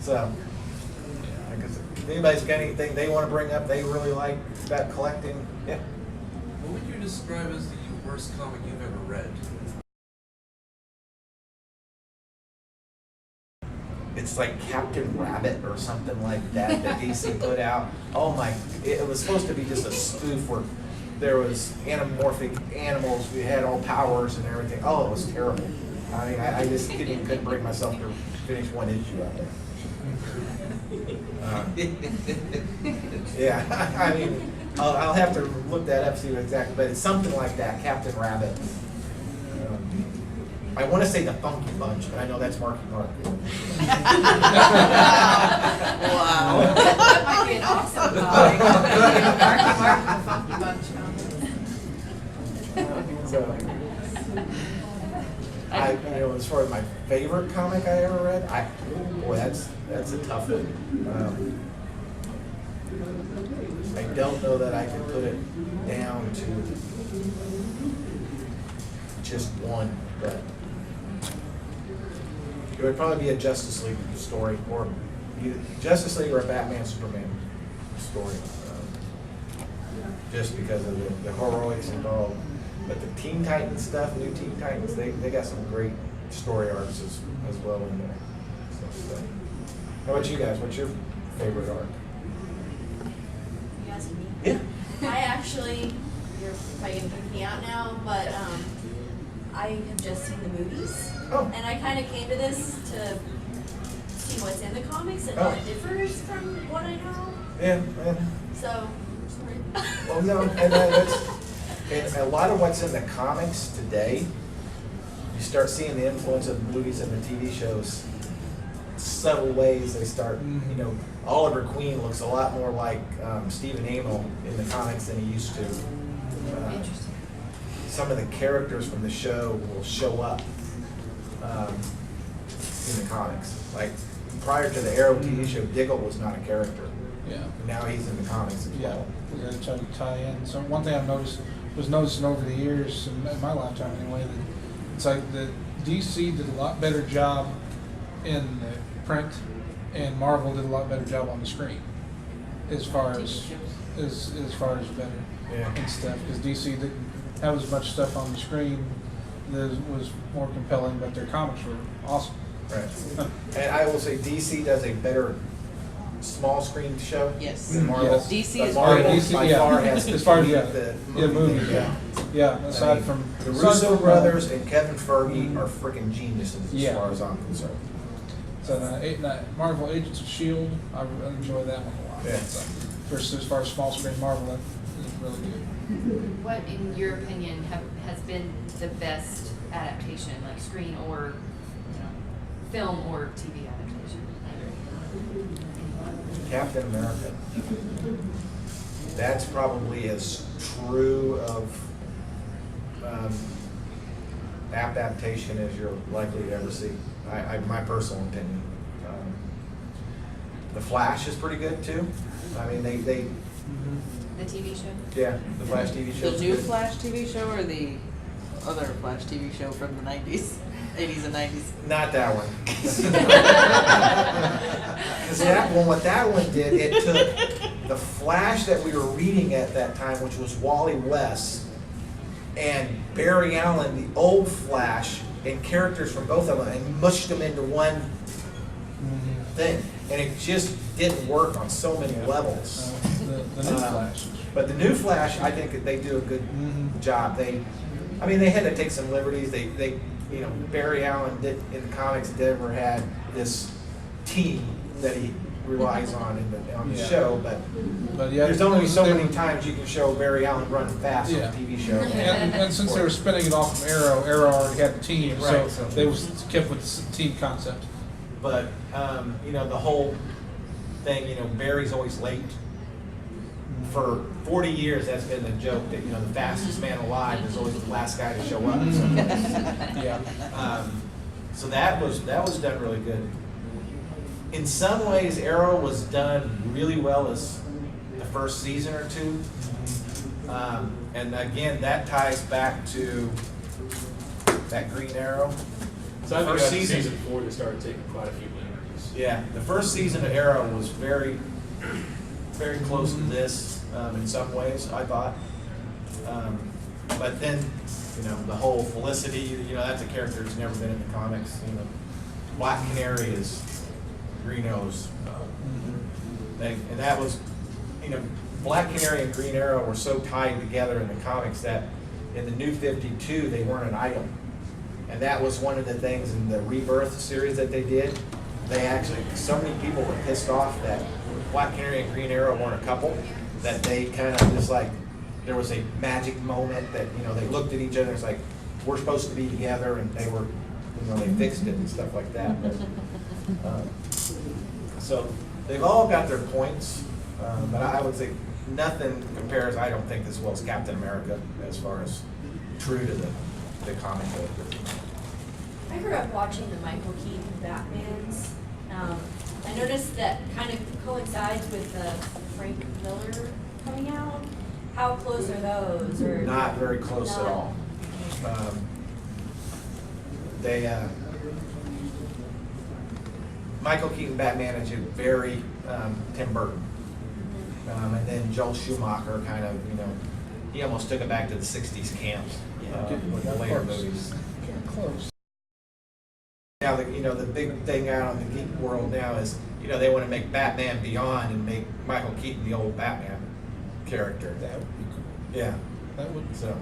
So. If anybody's got anything they want to bring up they really like about collecting, yeah. What would you describe as the worst comic you've ever read? It's like Captain Rabbit or something like that DC put out. Oh my! It was supposed to be just a spoof where there was anamorphic animals. We had all powers and everything. Oh, it was terrible. I mean, I just couldn't bring myself to finish one issue out there. Yeah, I mean, I'll have to look that up, see what exactly, but it's something like that, Captain Rabbit. I want to say the Funky Bunch, but I know that's Marky Mark. Wow. That might be an awesome comic. Marky Mark and the Funky Bunch. So, as far as my favorite comic I ever read, that's a tough one. I don't know that I can put it down to just one, but it would probably be a Justice League story, or either Justice League or a Batman Superman story, just because of the heroics involved. But the Teen Titans stuff, new Teen Titans, they got some great story arcs as well in there. So, how about you guys? What's your favorite arc? You asking me? Yeah. I actually, you're probably gonna kick me out now, but I have just seen the movies. Oh. And I kind of came to this to see what's in the comics and how it differs from what I know. Yeah. So, sorry. Well, no, and a lot of what's in the comics today, you start seeing the influence of the movies and the TV shows. Subtle ways they start, Oliver Queen looks a lot more like Stephen Amell in the comics than he used to. Interesting. Some of the characters from the show will show up in the comics. Like prior to the Arrow TV show, Diggle was not a character. Yeah. Now he's in the comics as well. We got to try to tie in. So one thing I've was noticing over the years, in my lifetime anyway, that it's like the DC did a lot better job in the print, and Marvel did a lot better job on the screen, as far as better and stuff. Because DC didn't have as much stuff on the screen that was more compelling, but their comics were awesome. Right. And I will say DC does a better small screen show Yes. than Marvel. Yes. DC But is Marvel DC, by yeah. far has As far as, the movies, yeah. Aside from the Russo brothers and Kevin Feige are freaking geniuses as Yeah. far as I'm concerned. So Marvel Agents of S.H.I.E.L.D., I enjoy that one a lot. Yeah. So, versus as far as small screen Marvel, that is really good. What, in your opinion, has been the best adaptation, like screen or film or TV adaptation? Captain America. That's probably as true of adaptation as you're likely to ever see. My personal opinion. The Flash is pretty good too. I mean, they The TV show? yeah, the Flash TV show. The new Flash TV show or the other Flash TV show from the 90s, 80s and 90s? Not that one. Because that one, what that one did, it took the Flash that we were reading at that time, which was Wally West, and Barry Allen, the old Flash, and characters from both of them, and mushed them into one thing. And it just didn't work on so many levels. The new Flash. But the new Flash, I think that they do a good job. They had to take some liberties. Barry Allen did in the comics never had this team that he relies on on the show. But yeah, there's only so many times you can show Barry Allen running fast on a TV show. And since they were spinning it off from Arrow already had the team, Right, so they was kept with the team concept. But the whole thing, Barry's always late. For 40 years, that's been the joke that the fastest man alive is always the last guy to show up. So that was done really good. In some ways, Arrow was done really well as the first season or two. And again, that ties back to that Green Arrow. So I think First that's season- season 4 they started taking quite a few liberties. Yeah, the first season of Arrow was very, very close to this in some ways, I thought. But then, the whole Felicity, that's a character who's never been in the comics. Black Canary is Green Arrow's thing. And that was, Black Canary and Green Arrow were so tied together in the comics that in the New 52, they weren't an item. And that was one of the things in the Rebirth series that they did. They actually, so many people were pissed off that Black Canary and Green Arrow weren't a couple, that they kind of just like, there was a magic moment that, they looked at each other and it's like, we're supposed to be together, and they were, they fixed it and stuff like that. But, so they've all got their points, but I would say nothing compares, I don't think, as well as Captain America as far as true to the comic book. I grew up watching the Michael Keaton Batmans. I noticed that kind of coincides with the Frank Miller coming out. How close are those? Or Not very close at all. Michael Keaton Batman is very Tim Burton. And then Joel Schumacher kind of, he almost took it back to the 60s camps with the later movies. Close. Now, the big thing out in the geek world now is, they want to make Batman Beyond and make Michael Keaton the old Batman character. That would be cool. Yeah. That would. So,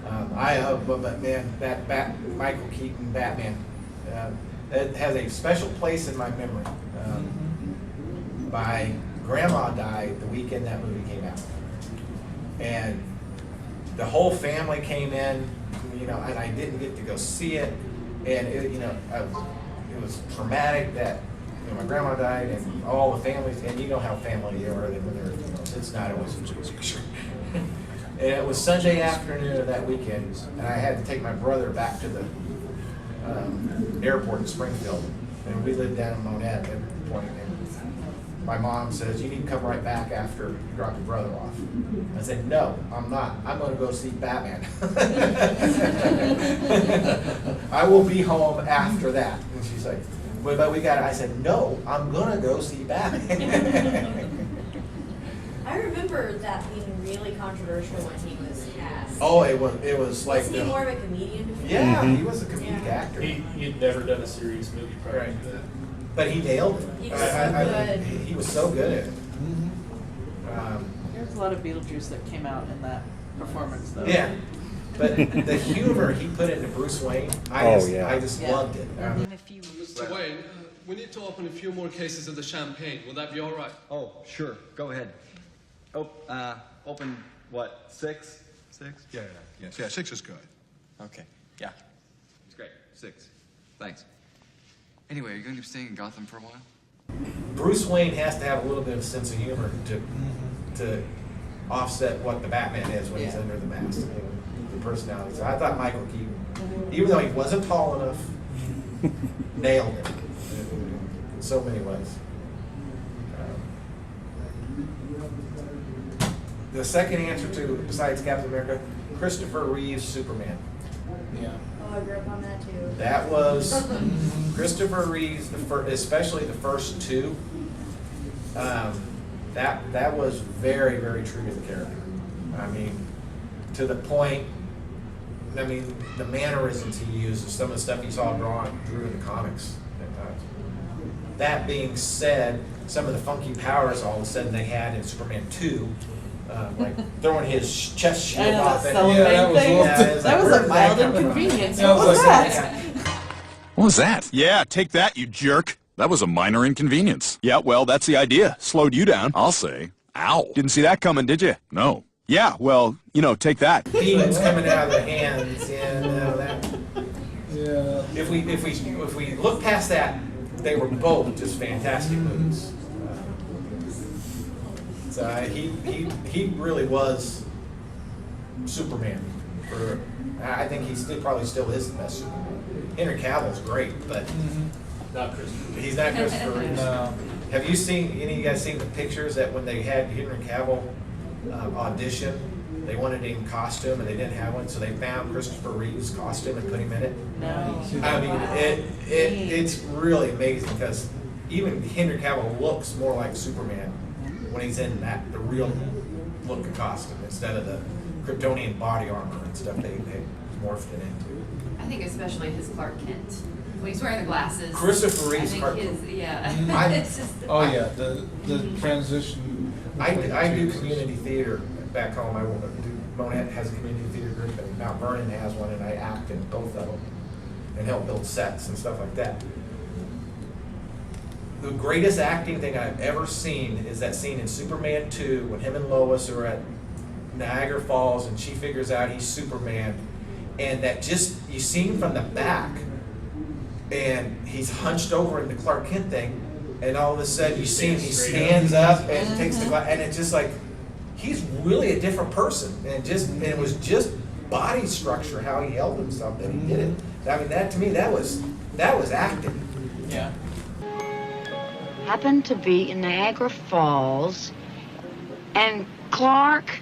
but man, that Michael Keaton Batman, it has a special place in my memory. My grandma died the weekend that movie came out, and the whole family came in, and I didn't get to go see it, and it was traumatic that my grandma died, and all the families, and how family are, it's not always easy. And it was Sunday afternoon of that weekend, and I had to take my brother back to the airport in Springfield, and we lived down in Monette at the point. And my mom says, "You need to come right back after you drop your brother off." I said, "No, I'm not. I'm going to go see Batman. I will be home after that." And she's like, "But we got it." I said, "No, I'm going to go see Batman." I remember that being really controversial when he was cast. Oh, it was like Wasn't he more of a comedian before? Yeah, he was a comedic actor. He had never done a serious movie prior Right. to that. But he nailed it. He was so good. He was so good at it. There's a lot of Beetlejuice that came out in that performance, though. Yeah. But the humor he put into Bruce Wayne, I just Yeah. loved it. Mr. Wayne, we need to open a few more cases of the champagne. Will that be all right? Oh, sure. Go ahead. Open what? 6? 6? Yeah, 6 is good. Okay. Yeah. It's great. 6. Thanks. Anyway, are you going to be staying in Gotham for a while? Bruce Wayne has to have a little bit of a sense of humor to offset what the Batman is when he's under the mask. personality. So I thought Michael Keaton, even though he wasn't tall enough, nailed it in so many ways. The second answer to, besides Captain America, Christopher Reeve's Superman. Yeah. Oh, I grew up on that too. That was Christopher Reeve's, especially the first two. That was very, very true to the character. I mean, to the point. I mean, the mannerisms he used, some of the stuff he saw drew in the comics. That being said, some of the funky powers all of a sudden they had in Superman 2, like throwing his chest shield off. That was a mild inconvenience. What was that? What was that? Yeah, take that, you jerk. That was a minor inconvenience. Yeah, well, that's the idea. Slowed you down, I'll say. Ow. Didn't see that coming, did you? No. Yeah, well, take that. Beams coming out of the hands, and that. Yeah. If we look past that, they were both just fantastic movies. So he really was Superman. I think he probably still is the best Superman. Henry Cavill's great, but Not Christopher. he's not Christopher Reeve. No. Have you seen any of you guys seen the pictures that when they had Henry Cavill audition, they wanted him in costume and they didn't have one, so they found Christopher Reeve's costume and put him in it. No. I mean, it's really amazing because even Henry Cavill looks more like Superman when he's in the real look of costume instead of the Kryptonian body armor and stuff they morphed it into. I think especially his Clark Kent. When he's wearing the glasses. Christopher Reeve's I think Clark his, Kent. yeah. It's just, Oh yeah, the transition. I between the do two. community theater back home. Mona has a community theater group, and Mount Vernon has one, and I act in both of them and help build sets and stuff like that. The greatest acting thing I've ever seen is that scene in Superman 2 when him and Lois are at Niagara Falls and she figures out he's Superman, and that just, you see him from the back and he's hunched over in the Clark Kent thing, and all of a sudden you see him, he stands up and takes the glass, and it's just like, he's really a different person, and it was just body structure, how he held himself, that he did it. I mean, that to me, that was acting. Yeah. Happened to be in Niagara Falls, and Clark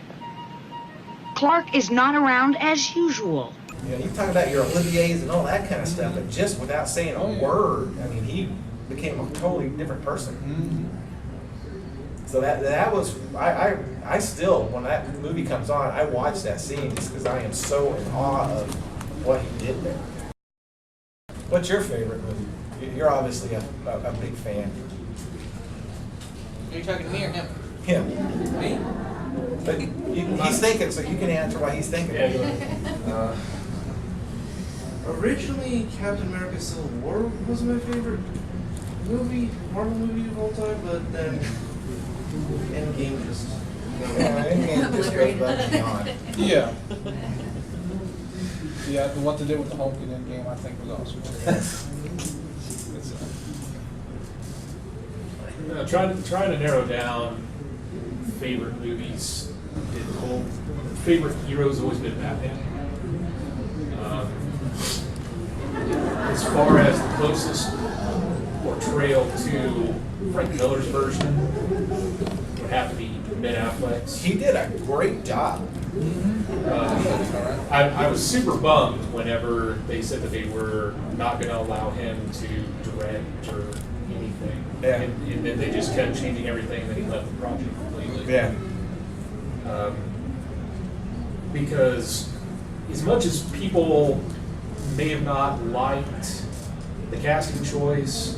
is not around as usual. You know, you talk about your Oliviers and all that kind of stuff, but just without saying a word, I mean, he became a totally different person. So that was, I still, when that movie comes on, I watch that scene just because I am so in awe of what he did there. What's your favorite movie? You're obviously a big fan. Are you talking to me or him? Him. Me? But he's thinking, so you can answer why he's thinking. Originally, Captain America Civil War was my favorite Marvel movie of all time, but then Endgame just... Endgame just goes above and beyond. Yeah. Yeah, what they did with the Hulk in Endgame, I think, was awesome. Trying to narrow down favorite movies. Favorite hero's always been Batman. As far as the closest portrayal to Frank Miller's version would have to be Ben Affleck's. He did a great job. I was super bummed whenever they said that they were not going to allow him to direct or anything. Yeah. And then they just kept changing everything, and then he left the project completely. Yeah. Because as much as people may have not liked the casting choice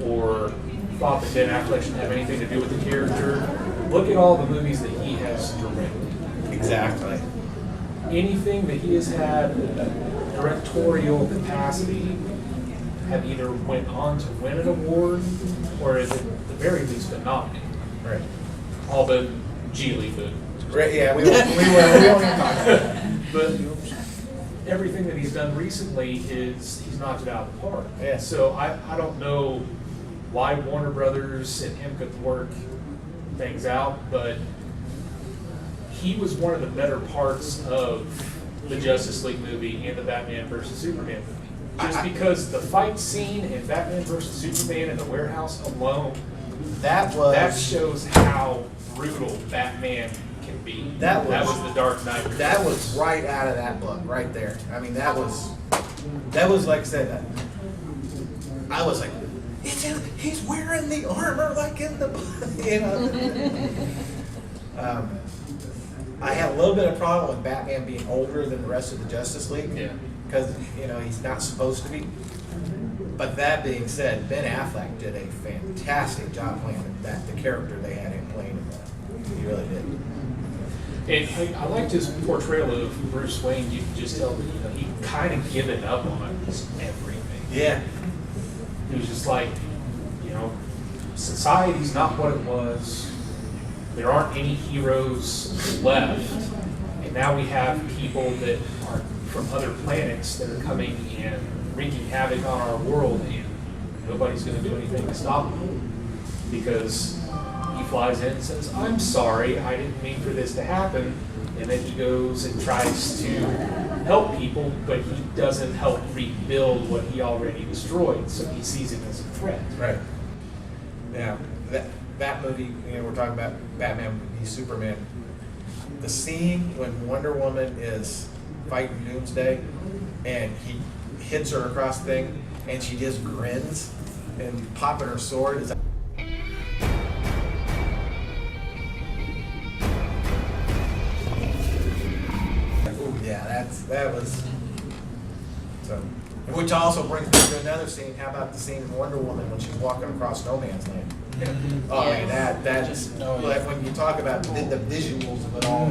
or thought that Ben Affleck should have anything to do with the character, look at all the movies that he has directed. Exactly. Anything that he has had directorial capacity have either went on to win an award or at the very least been nominated. Right. All but Geely, but Right. Yeah. We won't even talk about that. but everything that he's done recently he's knocked it out of the park. Yeah. So I don't know why Warner Brothers and him could work things out, but he was one of the better parts of the Justice League movie and the Batman versus Superman movie. Just because the fight scene in Batman versus Superman in the warehouse alone, that shows how brutal Batman can be. That was the Dark Knight. That was right out of that book, right there. I mean, that was like I said. I was like, he's wearing the armor like in the book, you know. I had a little bit of problem with Batman being older than the rest of the Justice League. Yeah. Because, you know, he's not supposed to be. But that being said, Ben Affleck did a fantastic job playing the character they had him playing in that. He really did. And I liked his portrayal of Bruce Wayne. You could just tell that, you know, he kind of given up on everything. Yeah. He was just like, you know, society's not what it was. There aren't any heroes left. And now we have people that are from other planets that are coming and wreaking havoc on our world, and nobody's going to do anything to stop them. Because he flies in and says, I'm sorry, I didn't mean for this to happen. And then he goes and tries to help people, but he doesn't help rebuild what he already destroyed. So he sees it as a threat. Right. Now, that movie, you know, we're talking about Batman v Superman. The scene when Wonder Woman is fighting Doomsday and he hits her across the thing and she just grins and popping her sword is. Yeah, that was so. Which also brings me to another scene. How about the scene in Wonder Woman when she's walking across no man's land? Oh, I mean, like when you talk about the visuals of it all,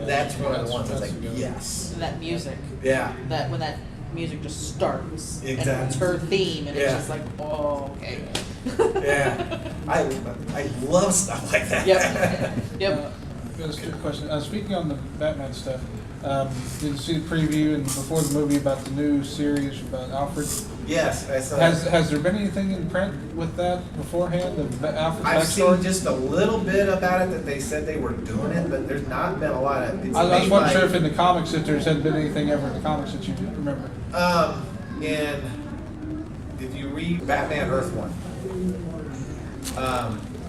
that's one of the ones that's like, yes. And that music. Yeah. That when that music just starts. Exactly. And it's her theme, and it's just like, oh, okay. Yeah. I love stuff like that. Yep. That's a good question. Speaking on the Batman stuff, did you see the preview and before the movie about the new series about Alfred? Yes, I saw Has there been anything in print with that beforehand? Of Alfred's I've backstory? seen just a little bit about it that they said they were doing it, but there's not been a lot of. I was wasn't sure if in the comics if there's had been anything ever in the comics that you remember. And if you read Batman Earth 1,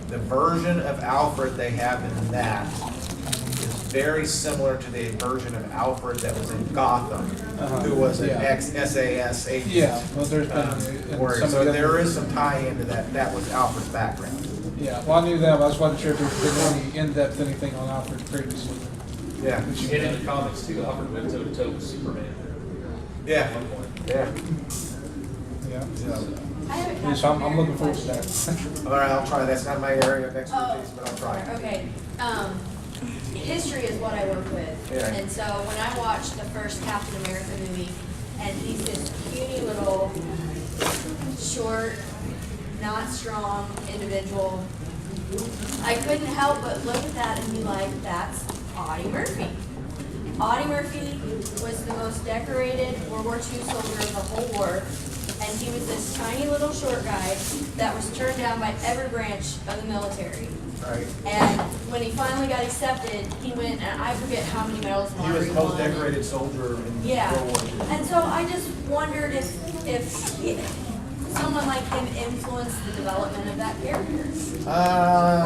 the version of Alfred they have in that is very similar to the version of Alfred that was in Gotham, who was an ex-SAS agent. Yeah, well, there's been so there is some tie-in to that. That was Alfred's background. Yeah, well, I knew that, but I just wasn't sure if there's been any in-depth anything on Alfred previously. Yeah. And in the comics, too, Alfred went toe-to-toe with Superman. Yeah. At one point. Yeah. So I'm looking forward to that. All right, I'll try. That's not my area of expertise, but I'll try. Okay. History is what I work with. Yeah. And so when I watched the first Captain America movie, and he's this puny little, short, not strong individual, I couldn't help but look at that and be like, that's Audie Murphy. Audie Murphy was the most decorated World War II soldier of the whole war, and he was this tiny little short guy that was turned down by every branch of the military. Right. And when he finally got accepted, he went, and I forget how many medals and He was the most decorated soldier in World War II. And so I just wondered if someone like him influenced the development of that character.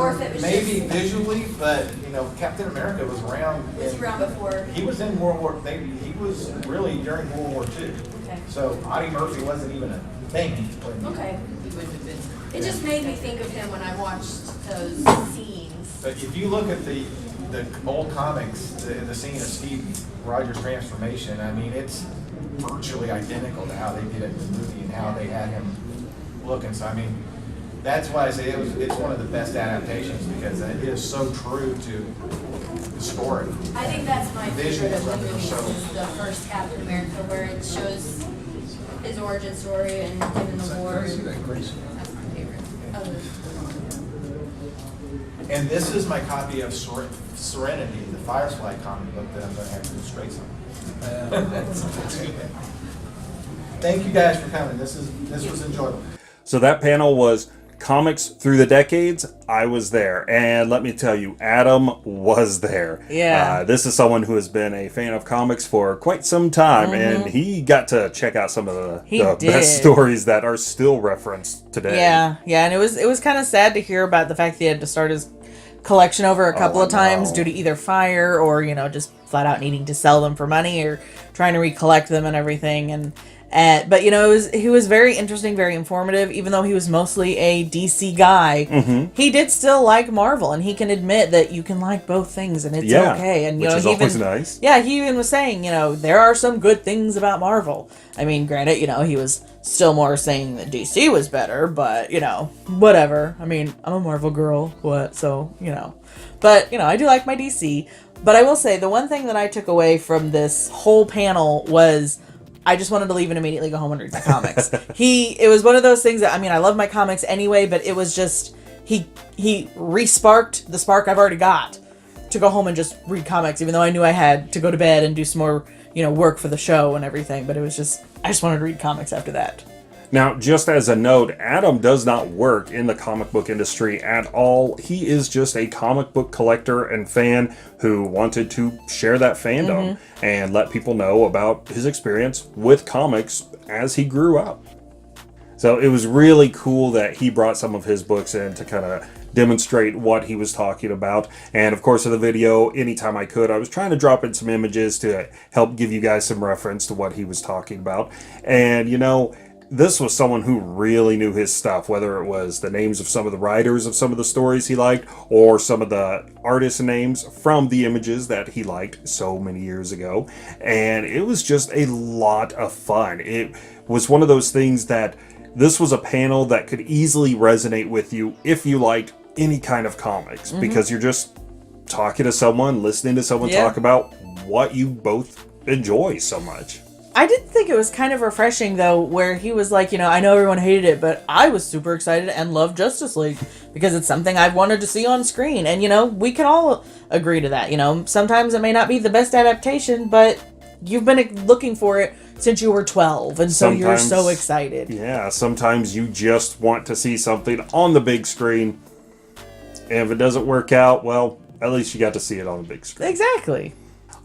Or if it was maybe just, visually, but you know, Captain America was around. Before. He was in World War. He was really during World War II. Okay. So Audie Murphy wasn't even a thing. Okay. It just made me think of him when I watched those scenes. But if you look at the old comics, the scene of Steve Rogers' transformation, I mean, it's virtually identical to how they did it in the movie and how they had him looking. So I mean, that's why I say it's one of the best adaptations because it is so true to the story. I think that's my favorite of the Visuals movies are so. is the first Captain America, where it shows his origin story and him in the war. That's my favorite. And this is my copy of Serenity, the Firefly comic book that I'm going to have to illustrate some. Thank you guys for coming. This was enjoyable. So that panel was comics through the decades, I was there. And let me tell you, Adam was there. Yeah. This is someone who has been a fan of comics for quite some time, and he got to check out some of the best stories that are still referenced today. Yeah, and it was kind of sad to hear about the fact that he had to start his collection over a couple of times due to either fire or, just flat out needing to sell them for money or trying to recollect them and everything. But he was very interesting, very informative. Even though he was mostly a DC guy, he did still like Marvel, and he can admit that you can like both things, and it's okay. And which is always nice. Yeah, he even was saying, there are some good things about Marvel. I mean, granted, he was still more saying that DC was better, but whatever. I mean, I'm a Marvel girl, but I do like my DC. But I will say the one thing that I took away from this whole panel was, I just wanted to leave and immediately go home and read the comics. It was one of those things that, I love my comics anyway, but it was just, he re-sparked the spark I've already got to go home and just read comics, even though I knew I had to go to bed and do some more, work for the show and everything. But it was just, I just wanted to read comics after that. Now, just as a note, Adam does not work in the comic book industry at all. He is just a comic book collector and fan who wanted to share that fandom and let people know about his experience with comics as he grew up. So it was really cool that he brought some of his books in to kind of demonstrate what he was talking about. And of course, in the video, anytime I could, I was trying to drop in some images to help give you guys some reference to what he was talking about. And this was someone who really knew his stuff, whether it was the names of some of the writers of some of the stories he liked, or some of the artist names from the images that he liked so many years ago. And it was just a lot of fun. It was one of those things that this was a panel that could easily resonate with you if you liked any kind of comics, because you're just talking to someone, listening to someone talk about what you both enjoy so much. I did think it was kind of refreshing, though, where he was like, I know everyone hated it, but I was super excited and loved Justice League because it's something I've wanted to see on screen. And, we can all agree to that. Sometimes it may not be the best adaptation, but you've been looking for it since you were 12, and so you're so excited. Yeah, sometimes you just want to see something on the big screen, and if it doesn't work out, well, at least you got to see it on the big screen. Exactly.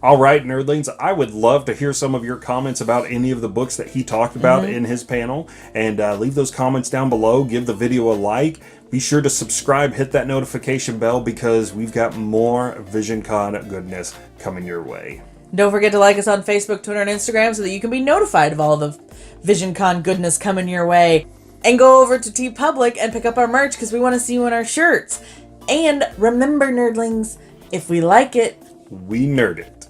All right, nerdlings, I would love to hear some of your comments about any of the books that he talked about in his panel, and leave those comments down below. Give the video a like. Be sure to subscribe, hit that notification bell, because we've got more VisionCon goodness coming your way. Don't forget to like us on Facebook, Twitter, and Instagram so that you can be notified of all the VisionCon goodness coming your way. And go over to TeePublic and pick up our merch because we want to see you in our shirts. And remember, nerdlings, if we like it, we nerd it.